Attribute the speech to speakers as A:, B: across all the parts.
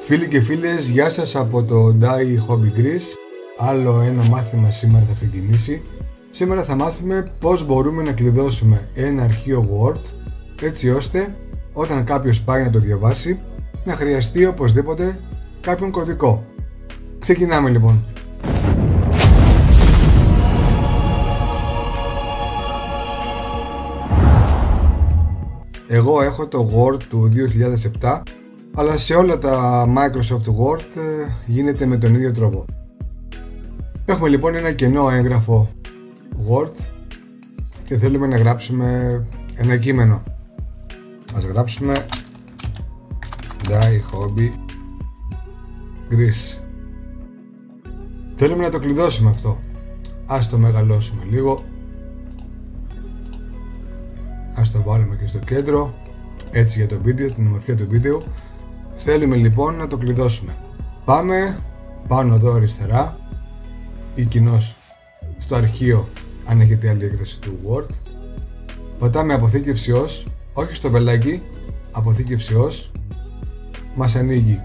A: Φίλοι και φίλες, γεια σας από το Die Hobby Greece. Άλλο ένα μάθημα σήμερα θα ξεκινήσει. Σήμερα θα μάθουμε πώς μπορούμε να κλειδώσουμε ένα αρχείο Word, έτσι ώστε όταν κάποιος πάει να το διαβάσει να χρειαστεί οπωσδήποτε κάποιον κωδικό. Ξεκινάμε λοιπόν. Εγώ έχω το Word του 2007, αλλά σε όλα τα Microsoft Word γίνεται με τον ίδιο τρόπο. Έχουμε λοιπόν ένα κενό έγγραφο Word και θέλουμε να γράψουμε ένα κείμενο. Ας γράψουμε Die Hobby Greece. Θέλουμε να το κλειδώσουμε αυτό. Ας το μεγαλώσουμε λίγο. Ας το βάλουμε και στο κέντρο, έτσι για το βίντεο, την ομορφιά του βίντεο. Θέλουμε λοιπόν να το κλειδώσουμε. Πάμε πάνω εδώ αριστερά ή κοινώς στο αρχείο αν έχετε άλλη έκδοση του Word. Πατάμε αποθήκευση ως, όχι στο βελάκι, αποθήκευση ως. Μας ανοίγει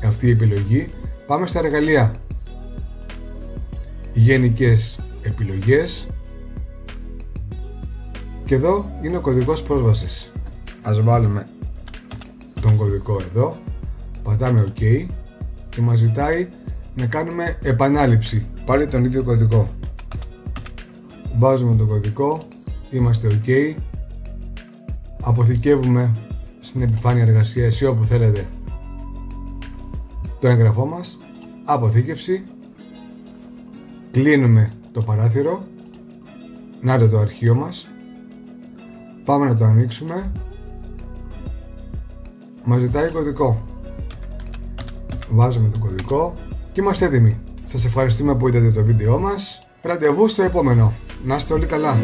A: αυτή η επιλογή. Πάμε στα εργαλεία, γενικές επιλογές. Και εδώ είναι ο κωδικός πρόσβασης. Ας βάλουμε τον κωδικό εδώ, πατάμε OK και μας ζητάει να κάνουμε επανάληψη, πάλι τον ίδιο κωδικό. Βάζουμε τον κωδικό, είμαστε OK, αποθηκεύουμε στην επιφάνεια εργασίας ή όπου θέλετε το έγγραφό μας, αποθήκευση, κλείνουμε το παράθυρο, να το αρχείο μας. Πάμε να το ανοίξουμε. Μας ζητάει κωδικό. Βάζουμε το κωδικό και είμαστε έτοιμοι. Σας ευχαριστούμε που είδατε το βίντεο μας. Ραντεβού στο επόμενο. Να είστε όλοι καλά.